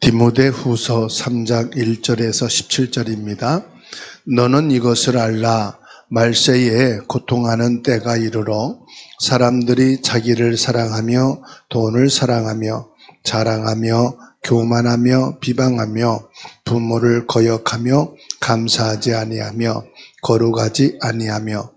디모데후서 3장 1절에서 17절입니다. 너는 이것을 알라. 말세에 고통하는 때가 이르러 사람들이 자기를 사랑하며 돈을 사랑하며 자랑하며 교만하며 비방하며 부모를 거역하며 감사하지 아니하며 거룩하지 아니하며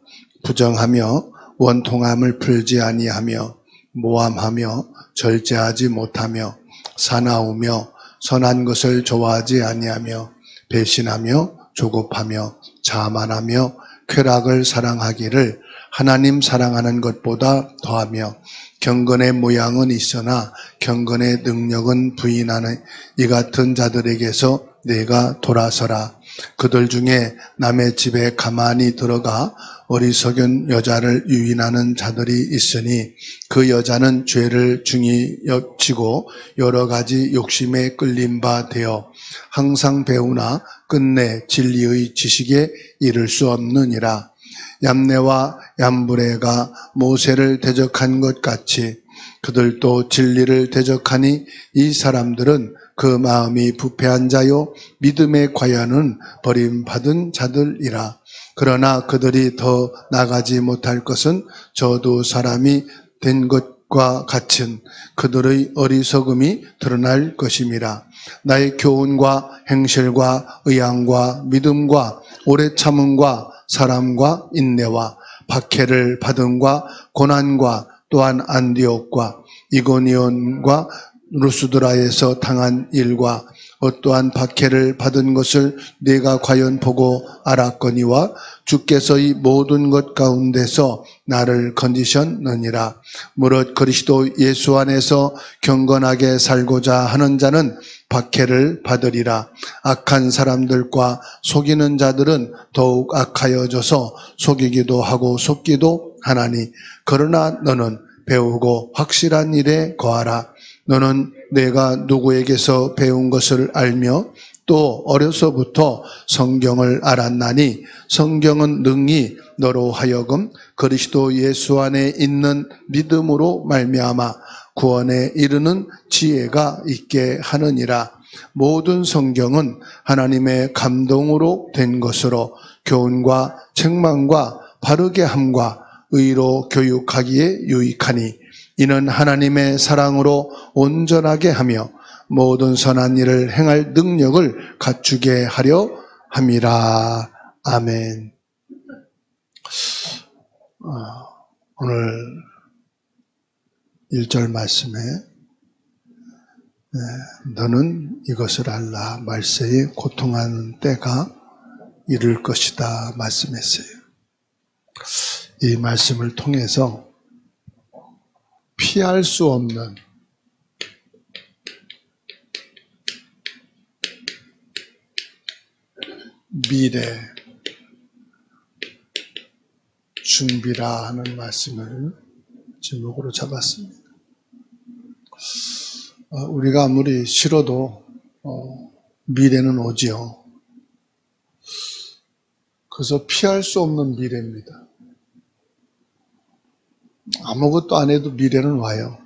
부정하며 원통함을 풀지 아니하며 모함하며 절제하지 못하며 사나우며 선한 것을 좋아하지 아니하며 배신하며 조급하며 자만하며 쾌락을 사랑하기를 하나님 사랑하는 것보다 더하며 경건의 모양은 있으나 경건의 능력은 부인하는 이 같은 자들에게서 내가 돌아서라. 그들 중에 남의 집에 가만히 들어가 어리석은 여자를 유인하는 자들이 있으니 그 여자는 죄를 중히 여치고 여러 가지 욕심에 끌린 바 되어 항상 배우나 끝내 진리의 지식에 이를 수 없느니라. 얌네와 얌브레가 모세를 대적한 것 같이 그들도 진리를 대적하니 이 사람들은 그 마음이 부패한 자요 믿음의 과연은 버림받은 자들이라. 그러나 그들이 더 나가지 못할 것은 저도 사람이 된 것과 같은 그들의 어리석음이 드러날 것임이라. 나의 교훈과 행실과 의향과 믿음과 오래 참음과 사람과 인내와 박해를 받음과 고난과 또한 안디옥과 이고니온과 루스드라에서 당한 일과 어떠한 박해를 받은 것을 내가 과연 보고 알았거니와 주께서 이 모든 것 가운데서 나를 건지셨느니라. 무릇 그리스도 예수 안에서 경건하게 살고자 하는 자는 박해를 받으리라. 악한 사람들과 속이는 자들은 더욱 악하여져서 속이기도 하고 속기도 하나니 그러나 너는 배우고 확실한 일에 거하라. 너는 내가 누구에게서 배운 것을 알며 또 어려서부터 성경을 알았나니 성경은 능히 너로 하여금 그리스도 예수 안에 있는 믿음으로 말미암아 구원에 이르는 지혜가 있게 하느니라. 모든 성경은 하나님의 감동으로 된 것으로 교훈과 책망과 바르게 함과 의로 교육하기에 유익하니 이는 하나님의 사랑으로 온전하게 하며 모든 선한 일을 행할 능력을 갖추게 하려 함이라. 아멘. 오늘 1절 말씀에 너는 이것을 알라. 말세에 고통하는 때가 이를 것이다 말씀했어요. 이 말씀을 통해서 피할 수 없는 미래 준비라 하는 말씀을 제목으로 잡았습니다. 우리가 아무리 싫어도 미래는 오지요. 그래서 피할 수 없는 미래입니다. 아무것도 안 해도 미래는 와요.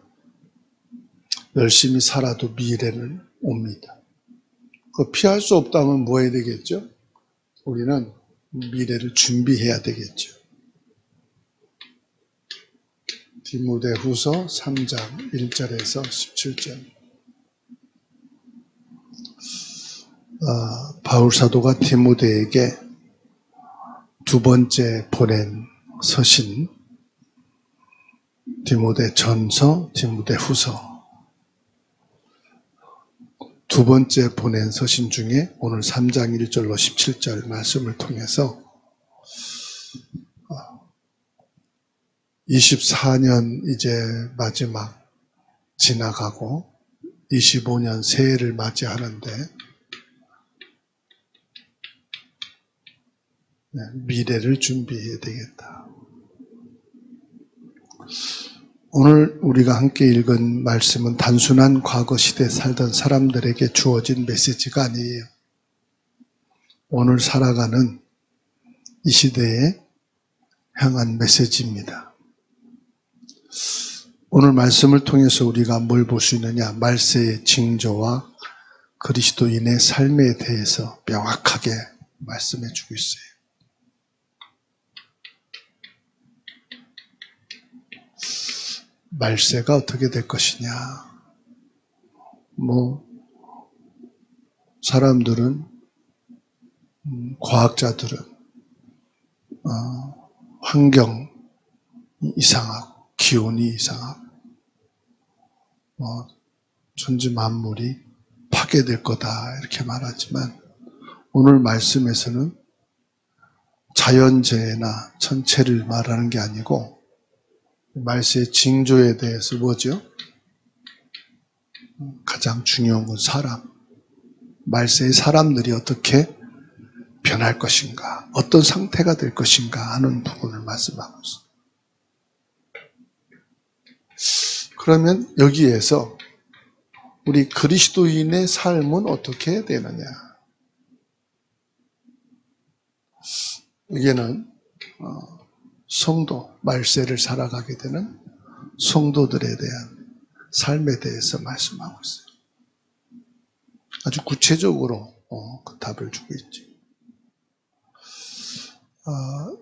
열심히 살아도 미래는 옵니다. 그 피할 수 없다면 뭐 해야 되겠죠? 우리는 미래를 준비해야 되겠죠. 디모데후서 3장 1절에서 17절. 바울 사도가 디모데에게 두 번째 보낸 서신 디모데 전서, 디모데 후서 두 번째 보낸 서신 중에 오늘 3장 1절로 17절 말씀을 통해서 24년 이제 마지막 지나가고 25년 새해를 맞이하는데 미래를 준비해야 되겠다. 오늘 우리가 함께 읽은 말씀은 단순한 과거 시대에 살던 사람들에게 주어진 메시지가 아니에요. 오늘 살아가는 이 시대에 향한 메시지입니다. 오늘 말씀을 통해서 우리가 뭘 볼 수 있느냐? 말세의 징조와 그리스도인의 삶에 대해서 명확하게 말씀해 주고 있어요. 말세가 어떻게 될 것이냐. 사람들은, 과학자들은, 환경이 이상하고, 기온이 이상하고, 천지 만물이 파괴될 거다, 이렇게 말하지만, 오늘 말씀에서는 자연재해나 천체를 말하는 게 아니고, 말세의 징조에 대해서 뭐죠? 가장 중요한 건 사람. 말세의 사람들이 어떻게 변할 것인가, 어떤 상태가 될 것인가 하는 부분을 말씀하고 있습니다. 그러면 여기에서 우리 그리스도인의 삶은 어떻게 되느냐? 여기는 성도, 말세를 살아가게 되는 성도들에 대한 삶에 대해서 말씀하고 있어요. 아주 구체적으로 그 답을 주고 있죠.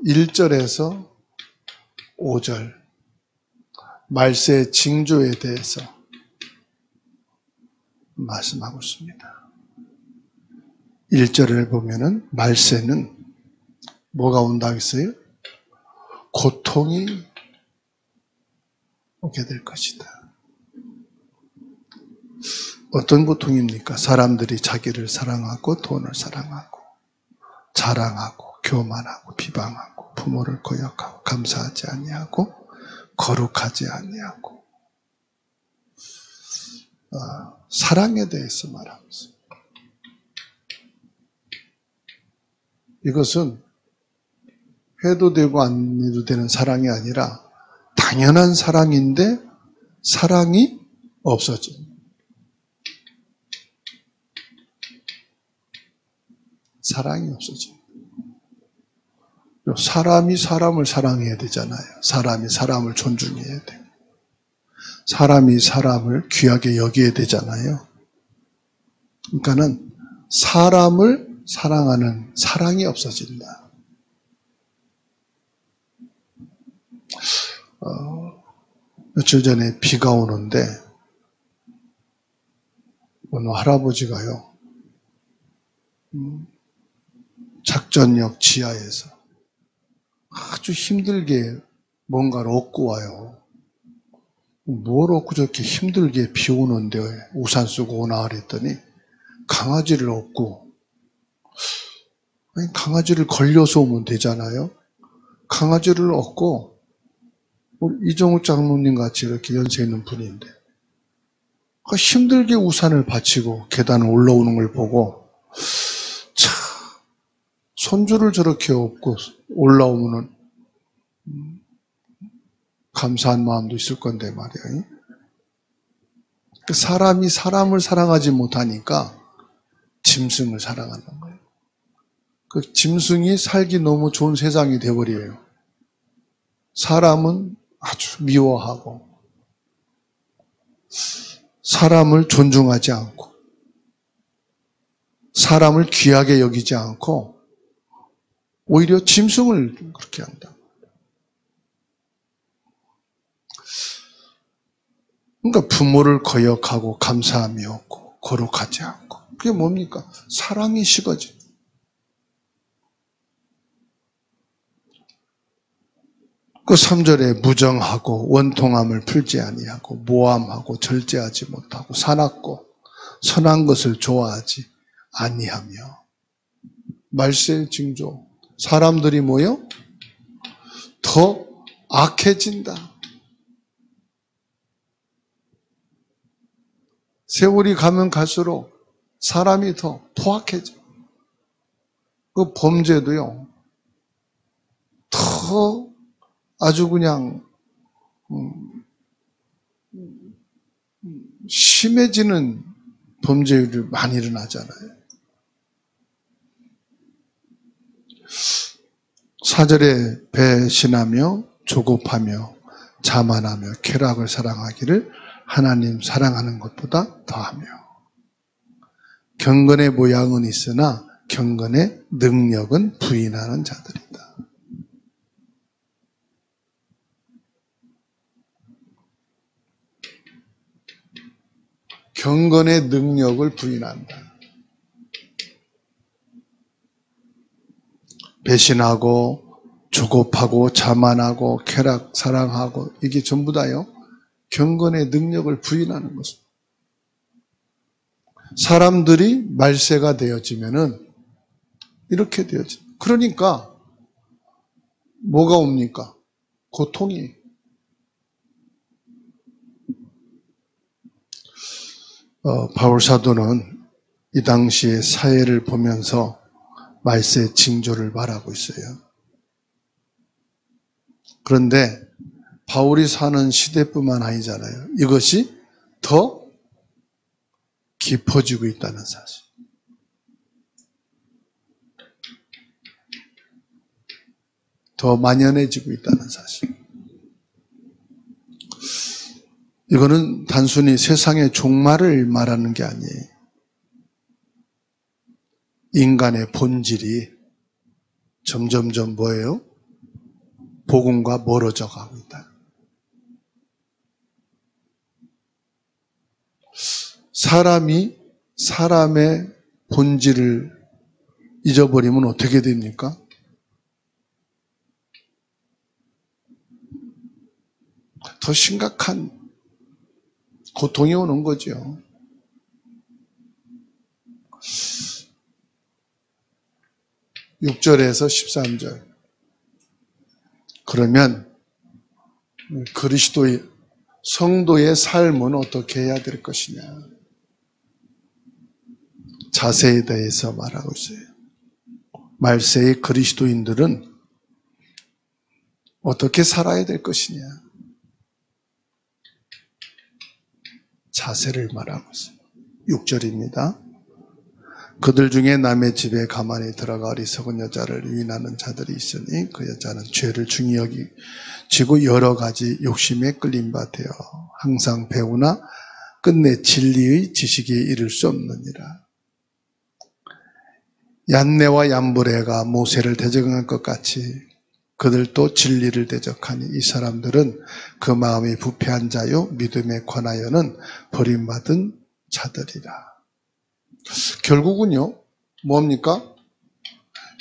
1절에서 5절 말세의 징조에 대해서 말씀하고 있습니다. 1절을 보면은 말세는 뭐가 온다고 했어요? 고통이 오게 될 것이다. 어떤 고통입니까? 사람들이 자기를 사랑하고 돈을 사랑하고 자랑하고 교만하고 비방하고 부모를 거역하고 감사하지 아니하고 거룩하지 아니하고 사랑에 대해서 말하고 있습니다. 이것은 해도 되고 안 해도 되는 사랑이 아니라 당연한 사랑인데 사랑이 없어진, 사랑이 없어진. 사람이 사람을 사랑해야 되잖아요. 사람이 사람을 존중해야 돼요. 사람이 사람을 귀하게 여겨야 되잖아요. 그러니까는 사람을 사랑하는 사랑이 없어진다. 며칠 전에 비가 오는데 어느 할아버지가요, 작전역 지하에서 아주 힘들게 뭔가를 얻고 와요. 뭘 얻고 저렇게 힘들게 비 오는데 우산 쓰고 오나 그랬더니 강아지를 얻고, 아니 강아지를 걸려서 오면 되잖아요. 강아지를 얻고 우리 이정욱 장로님 같이 이렇게 연세 있는 분인데 힘들게 우산을 받치고 계단을 올라오는 걸 보고 참 손주를 저렇게 업고 올라오면은 감사한 마음도 있을 건데 말이에요. 사람이 사람을 사랑하지 못하니까 짐승을 사랑하는 거예요. 그 짐승이 살기 너무 좋은 세상이 되어버려요. 사람은 아주 미워하고 사람을 존중하지 않고 사람을 귀하게 여기지 않고 오히려 짐승을 그렇게 한다. 그러니까 부모를 거역하고 감사함이 없고 거룩하지 않고, 그게 뭡니까? 사랑이 식어져. 그 3절에 무정하고 원통함을 풀지 아니하고 모함하고 절제하지 못하고 사납고 선한 것을 좋아하지 아니하며. 말세의 징조, 사람들이 모여 더 악해진다. 세월이 가면 갈수록 사람이 더 포악해져. 그 범죄도요, 더 아주 그냥 심해지는 범죄율이 많이 일어나잖아요. 4절에 배신하며 조급하며 자만하며 쾌락을 사랑하기를 하나님 사랑하는 것보다 더하며. 경건의 모양은 있으나 경건의 능력은 부인하는 자들이다. 경건의 능력을 부인한다. 배신하고 조급하고 자만하고 쾌락, 사랑하고 이게 전부 다요. 경건의 능력을 부인하는 것입니다. 사람들이 말세가 되어지면은 이렇게 되어지. 그러니까 뭐가 옵니까? 고통이. 바울 사도는 이 당시의 사회를 보면서 말세 징조를 말하고 있어요. 그런데 바울이 사는 시대뿐만 아니잖아요. 이것이 더 깊어지고 있다는 사실. 더 만연해지고 있다는 사실. 이거는 단순히 세상의 종말을 말하는 게 아니에요. 인간의 본질이 점점점 뭐예요? 복음과 멀어져 가고 있다. 사람이 사람의 본질을 잊어버리면 어떻게 됩니까? 더 심각한 고통이 오는 거죠. (6절에서) (13절) 그러면 그리스도의 성도의 삶은 어떻게 해야 될 것이냐? 자세에 대해서 말하고 있어요. 말세의 그리스도인들은 어떻게 살아야 될 것이냐? 자세를 말하고 있어요. 6절입니다. 그들 중에 남의 집에 가만히 들어가 어리석은 여자를 유인하는 자들이 있으니 그 여자는 죄를 중히 여기지고 여러 가지 욕심에 끌린 바 되어 항상 배우나 끝내 진리의 지식에 이를 수 없느니라. 얀네와 얀브레가 모세를 대적한 것 같이 그들도 진리를 대적하니 이 사람들은 그 마음이 부패한 자요 믿음에 관하여는 버림받은 자들이라. 결국은요 뭡니까?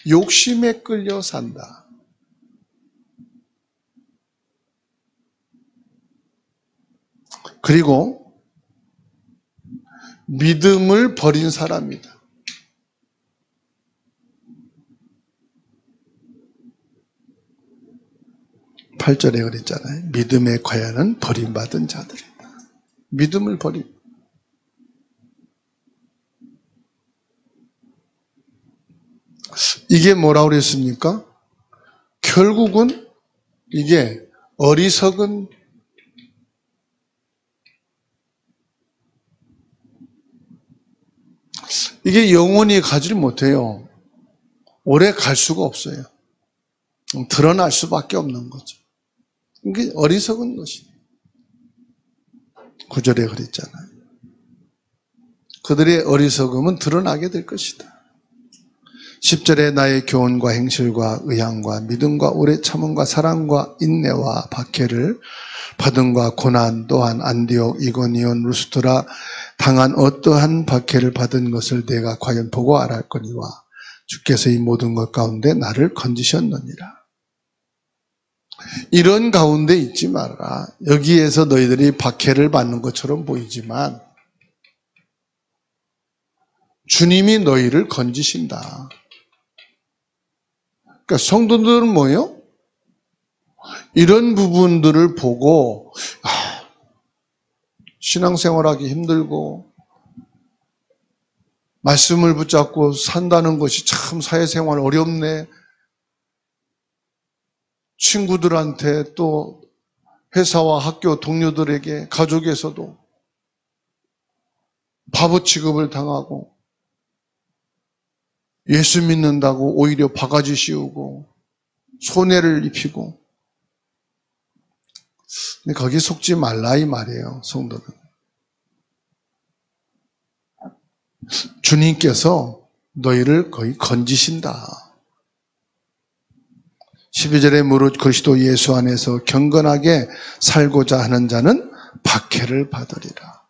욕심에 끌려 산다. 그리고 믿음을 버린 사람이다. 8절에 그랬잖아요. 믿음에 관하여는 버림받은 자들이다. 믿음을 버림. 이게 뭐라고 그랬습니까? 결국은 이게 어리석은 이게 영원히 가지를 못해요. 오래 갈 수가 없어요. 드러날 수밖에 없는 거죠. 이게 어리석은 것이에요. 9절에 그랬잖아요. 그들의 어리석음은 드러나게 될 것이다. 10절에 나의 교훈과 행실과 의향과 믿음과 오래 참음과 사랑과 인내와 박해를 받음과 고난 또한 안디옥, 이고니온, 루스드라 당한 어떠한 박해를 받은 것을 내가 과연 보고 알았거니와 주께서 이 모든 것 가운데 나를 건지셨느니라. 이런 가운데 있지 말아라. 여기에서 너희들이 박해를 받는 것처럼 보이지만 주님이 너희를 건지신다. 그러니까 성도들은 뭐예요? 이런 부분들을 보고 신앙생활하기 힘들고 말씀을 붙잡고 산다는 것이 참 사회생활 어렵네. 친구들한테 또 회사와 학교 동료들에게 가족에서도 바보 취급을 당하고 예수 믿는다고 오히려 바가지 씌우고 손해를 입히고 근데 거기 속지 말라 이 말이에요. 성도는 주님께서 너희를 거의 건지신다. 12절에 무릇 그리스도 예수 안에서 경건하게 살고자 하는 자는 박해를 받으리라.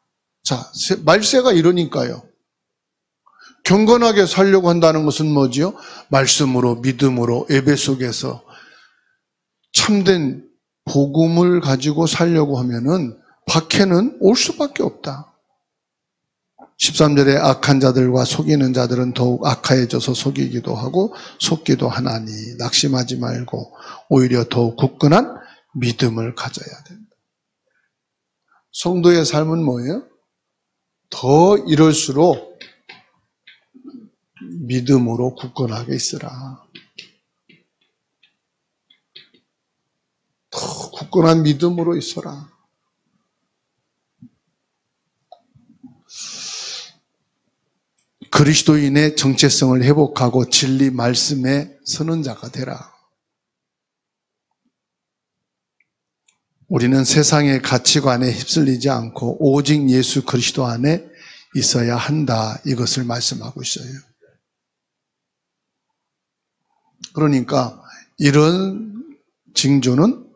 자, 말세가 이러니까요. 경건하게 살려고 한다는 것은 뭐지요? 말씀으로, 믿음으로, 예배 속에서 참된 복음을 가지고 살려고 하면은 박해는 올 수밖에 없다. 13절에 악한 자들과 속이는 자들은 더욱 악하여져서 속이기도 하고 속기도 하나니 낙심하지 말고 오히려 더욱 굳건한 믿음을 가져야 된다. 성도의 삶은 뭐예요? 더 이럴수록 믿음으로 굳건하게 있으라. 더 굳건한 믿음으로 있어라. 그리스도인의 정체성을 회복하고 진리 말씀에 서는 자가 되라. 우리는 세상의 가치관에 휩쓸리지 않고 오직 예수 그리스도 안에 있어야 한다. 이것을 말씀하고 있어요. 그러니까 이런 징조는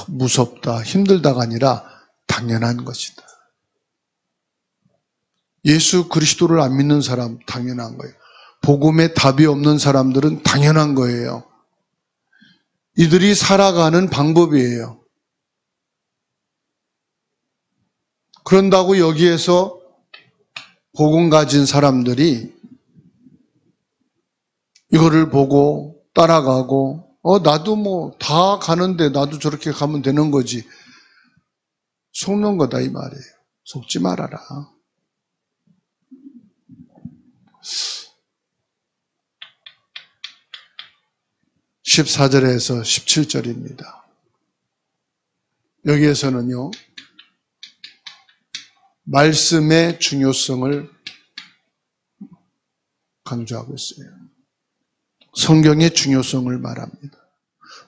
무섭다, 힘들다가 아니라 당연한 것이다. 예수 그리스도를 안 믿는 사람 당연한 거예요. 복음에 답이 없는 사람들은 당연한 거예요. 이들이 살아가는 방법이에요. 그런다고 여기에서 복음 가진 사람들이 이거를 보고 따라가고 나도 뭐 다 가는데 나도 저렇게 가면 되는 거지. 속는 거다 이 말이에요. 속지 말아라. 14절에서 17절입니다. 여기에서는요, 말씀의 중요성을 강조하고 있어요. 성경의 중요성을 말합니다.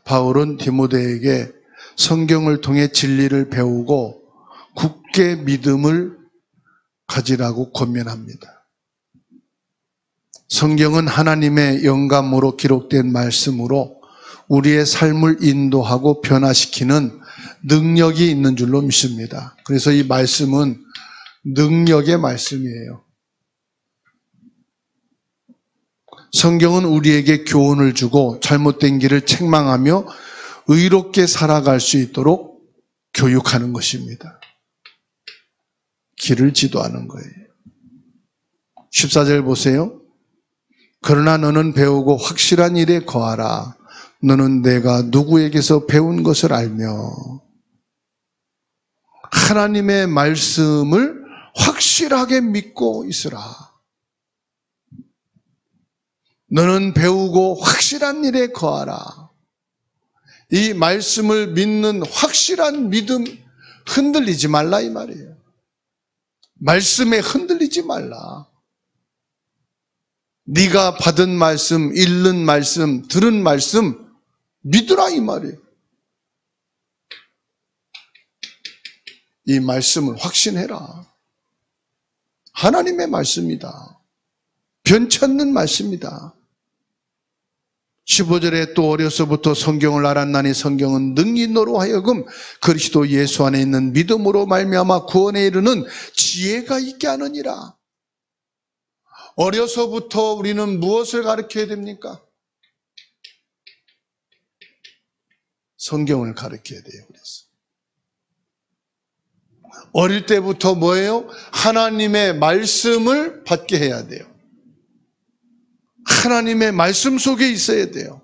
바울은 디모데에게 성경을 통해 진리를 배우고 굳게 믿음을 가지라고 권면합니다. 성경은 하나님의 영감으로 기록된 말씀으로 우리의 삶을 인도하고 변화시키는 능력이 있는 줄로 믿습니다. 그래서 이 말씀은 능력의 말씀이에요. 성경은 우리에게 교훈을 주고 잘못된 길을 책망하며 의롭게 살아갈 수 있도록 교육하는 것입니다. 길을 지도하는 거예요. 14절 보세요. 그러나 너는 배우고 확실한 일에 거하라. 너는 내가 누구에게서 배운 것을 알며 하나님의 말씀을 확실하게 믿고 있으라. 너는 배우고 확실한 일에 거하라. 이 말씀을 믿는 확실한 믿음 흔들리지 말라 이 말이에요. 말씀에 흔들리지 말라. 네가 받은 말씀, 읽는 말씀, 들은 말씀 믿으라 이 말이에요. 이 말씀을 확신해라. 하나님의 말씀이다. 변치 않는 말씀이다. 15절에 또 어려서부터 성경을 알았나니 성경은 능히 너로 하여금 그리스도 예수 안에 있는 믿음으로 말미암아 구원에 이르는 지혜가 있게 하느니라. 어려서부터 우리는 무엇을 가르쳐야 됩니까? 성경을 가르쳐야 돼요. 그래서 어릴 때부터 뭐예요? 하나님의 말씀을 받게 해야 돼요. 하나님의 말씀 속에 있어야 돼요.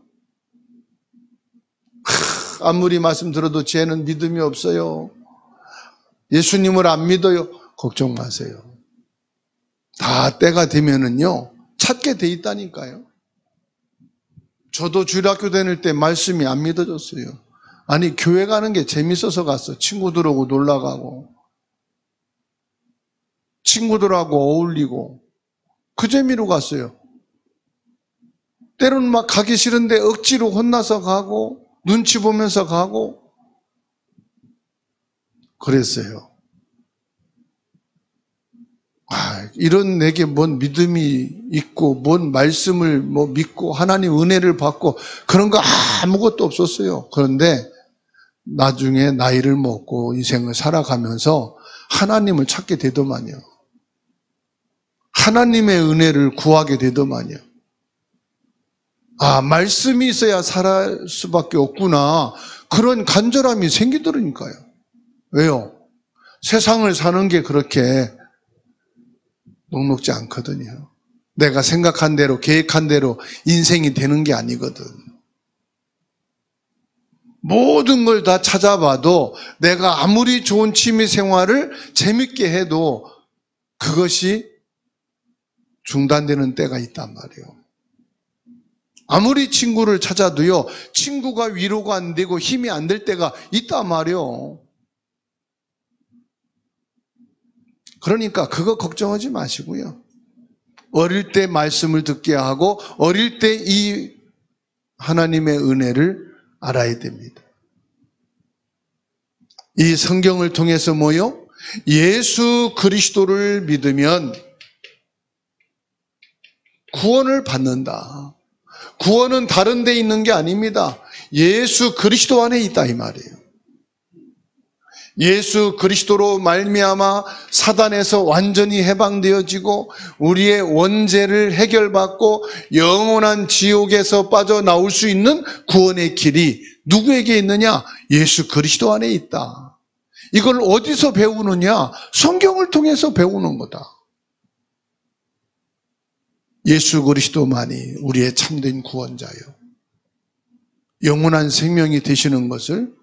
아무리 말씀 들어도 쟤는 믿음이 없어요. 예수님을 안 믿어요. 걱정 마세요. 다 때가 되면은요, 찾게 돼 있다니까요. 저도 주일학교 다닐 때 말씀이 안 믿어졌어요. 아니, 교회 가는 게 재밌어서 갔어. 친구들하고 놀러 가고, 친구들하고 어울리고, 그 재미로 갔어요. 때로는 막 가기 싫은데 억지로 혼나서 가고, 눈치 보면서 가고, 그랬어요. 이런 내게 뭔 믿음이 있고 뭔 말씀을 믿고 하나님 은혜를 받고 그런 거 아무것도 없었어요. 그런데 나중에 나이를 먹고 인생을 살아가면서 하나님을 찾게 되더만요. 하나님의 은혜를 구하게 되더만요. 말씀이 있어야 살 수밖에 없구나. 그런 간절함이 생기더라니까요. 왜요? 세상을 사는 게 그렇게 녹록지 않거든요. 내가 생각한 대로, 계획한 대로 인생이 되는 게 아니거든. 모든 걸 다 찾아봐도 내가 아무리 좋은 취미 생활을 재밌게 해도 그것이 중단되는 때가 있단 말이에요. 아무리 친구를 찾아도요, 친구가 위로가 안 되고 힘이 안 될 때가 있단 말이에요. 그러니까 그거 걱정하지 마시고요. 어릴 때 말씀을 듣게 하고 어릴 때 이 하나님의 은혜를 알아야 됩니다. 이 성경을 통해서 뭐요? 예수 그리스도를 믿으면 구원을 받는다. 구원은 다른 데 있는 게 아닙니다. 예수 그리스도 안에 있다 이 말이에요. 예수 그리스도로 말미암아 사단에서 완전히 해방되어지고 우리의 원죄를 해결받고 영원한 지옥에서 빠져나올 수 있는 구원의 길이 누구에게 있느냐? 예수 그리스도 안에 있다. 이걸 어디서 배우느냐? 성경을 통해서 배우는 거다. 예수 그리스도만이 우리의 참된 구원자요. 영원한 생명이 되시는 것을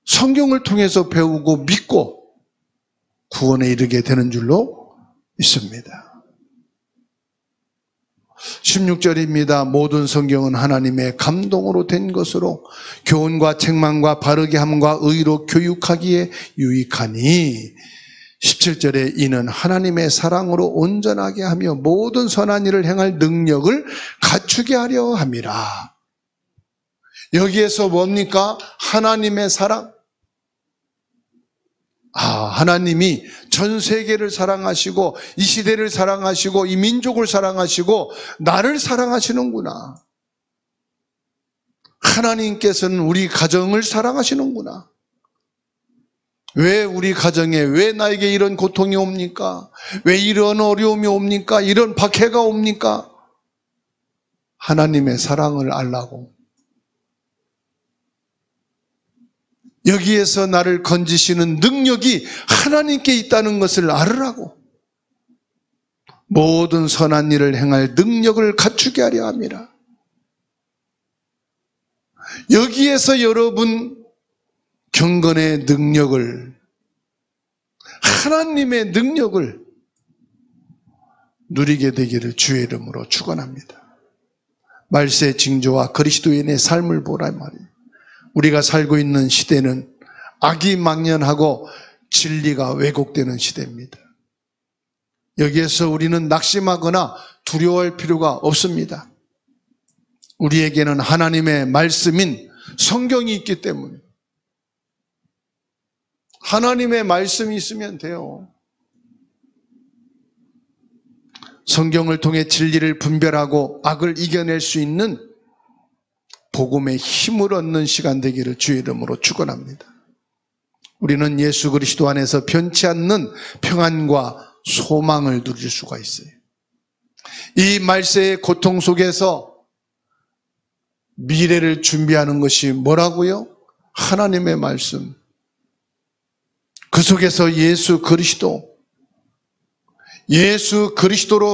성경을 통해서 배우고 믿고 구원에 이르게 되는 줄로 믿습니다. 16절입니다. 모든 성경은 하나님의 감동으로 된 것으로 교훈과 책망과 바르게 함과 의로 교육하기에 유익하니 17절에 이는 하나님의 사랑으로 온전하게 하며 모든 선한 일을 행할 능력을 갖추게 하려 함이라. 여기에서 뭡니까? 하나님의 사랑. 하나님이 전 세계를 사랑하시고 이 시대를 사랑하시고 이 민족을 사랑하시고 나를 사랑하시는구나. 하나님께서는 우리 가정을 사랑하시는구나. 왜 우리 가정에 왜 나에게 이런 고통이 옵니까? 왜 이런 어려움이 옵니까? 이런 박해가 옵니까? 하나님의 사랑을 알라고. 여기에서 나를 건지시는 능력이 하나님께 있다는 것을 알으라고. 모든 선한 일을 행할 능력을 갖추게 하려 함이라. 여기에서 여러분 경건의 능력을, 하나님의 능력을 누리게 되기를 주의 이름으로 축원합니다. 말세 징조와 그리스도인의 삶을 보라 말이에요. 우리가 살고 있는 시대는 악이 망연하고 진리가 왜곡되는 시대입니다. 여기에서 우리는 낙심하거나 두려워할 필요가 없습니다. 우리에게는 하나님의 말씀인 성경이 있기 때문에 하나님의 말씀이 있으면 돼요. 성경을 통해 진리를 분별하고 악을 이겨낼 수 있는 복음의 힘을 얻는 시간 되기를 주의 이름으로 축원합니다. 우리는 예수 그리스도 안에서 변치 않는 평안과 소망을 누릴 수가 있어요. 이 말세의 고통 속에서 미래를 준비하는 것이 뭐라고요? 하나님의 말씀. 그 속에서 예수 그리스도로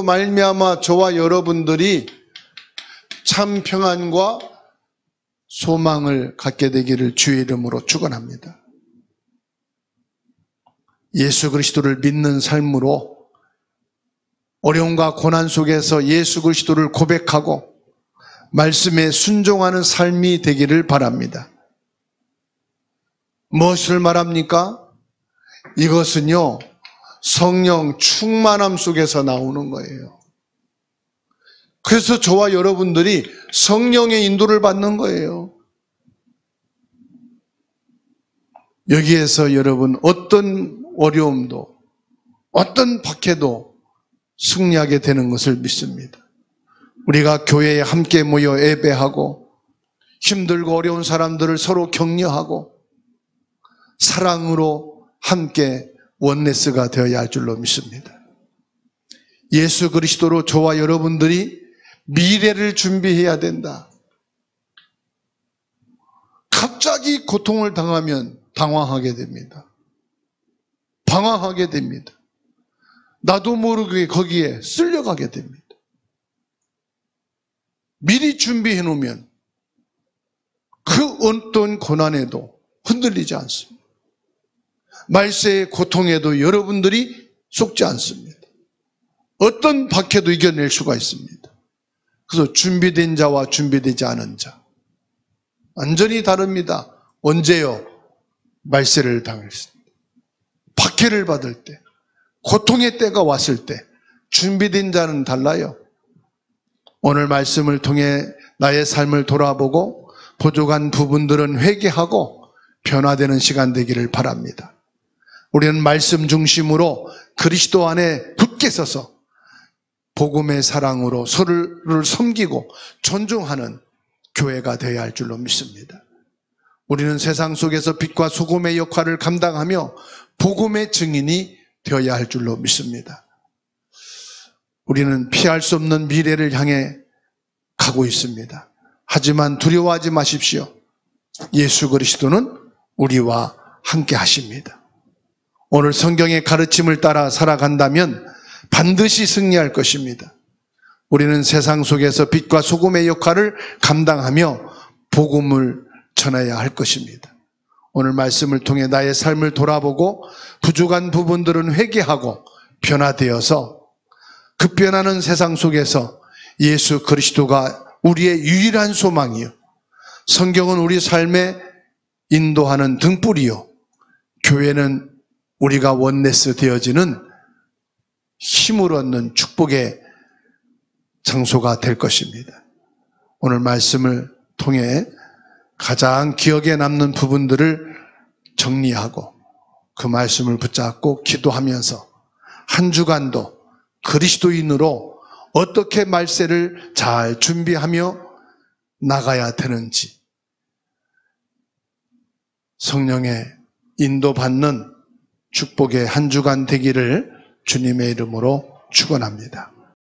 말미암아 저와 여러분들이 참 평안과 소망을 갖게 되기를 주의 이름으로 축원합니다. 예수 그리스도를 믿는 삶으로 어려움과 고난 속에서 예수 그리스도를 고백하고 말씀에 순종하는 삶이 되기를 바랍니다. 무엇을 말합니까? 이것은요, 성령 충만함 속에서 나오는 거예요. 그래서 저와 여러분들이 성령의 인도를 받는 거예요. 여기에서 여러분 어떤 어려움도 어떤 박해도 승리하게 되는 것을 믿습니다. 우리가 교회에 함께 모여 예배하고 힘들고 어려운 사람들을 서로 격려하고 사랑으로 함께 원네스가 되어야 할 줄로 믿습니다. 예수 그리스도로 저와 여러분들이 미래를 준비해야 된다. 갑자기 고통을 당하면 당황하게 됩니다. 방황하게 됩니다. 나도 모르게 거기에 쓸려가게 됩니다. 미리 준비해 놓으면 그 어떤 고난에도 흔들리지 않습니다. 말세의 고통에도 여러분들이 속지 않습니다. 어떤 박해도 이겨낼 수가 있습니다. 그래서 준비된 자와 준비되지 않은 자 완전히 다릅니다. 언제요? 말세를 당했을 때, 박해를 받을 때, 고통의 때가 왔을 때 준비된 자는 달라요. 오늘 말씀을 통해 나의 삶을 돌아보고 부족한 부분들은 회개하고 변화되는 시간 되기를 바랍니다. 우리는 말씀 중심으로 그리스도 안에 굳게 서서 복음의 사랑으로 서로를 섬기고 존중하는 교회가 되어야 할 줄로 믿습니다. 우리는 세상 속에서 빛과 소금의 역할을 감당하며 복음의 증인이 되어야 할 줄로 믿습니다. 우리는 피할 수 없는 미래를 향해 가고 있습니다. 하지만 두려워하지 마십시오. 예수 그리스도는 우리와 함께 하십니다. 오늘 성경의 가르침을 따라 살아간다면 반드시 승리할 것입니다. 우리는 세상 속에서 빛과 소금의 역할을 감당하며 복음을 전해야 할 것입니다. 오늘 말씀을 통해 나의 삶을 돌아보고 부족한 부분들은 회개하고 변화되어서 급변하는 세상 속에서 예수 그리스도가 우리의 유일한 소망이요, 성경은 우리 삶에 인도하는 등불이요, 교회는 우리가 원네스 되어지는 힘을 얻는 축복의 장소가 될 것입니다. 오늘 말씀을 통해 가장 기억에 남는 부분들을 정리하고 그 말씀을 붙잡고 기도하면서 한 주간도 그리스도인으로 어떻게 말세를 잘 준비하며 나가야 되는지 성령의 인도받는 축복의 한 주간 되기를 주님의 이름으로 축원합니다.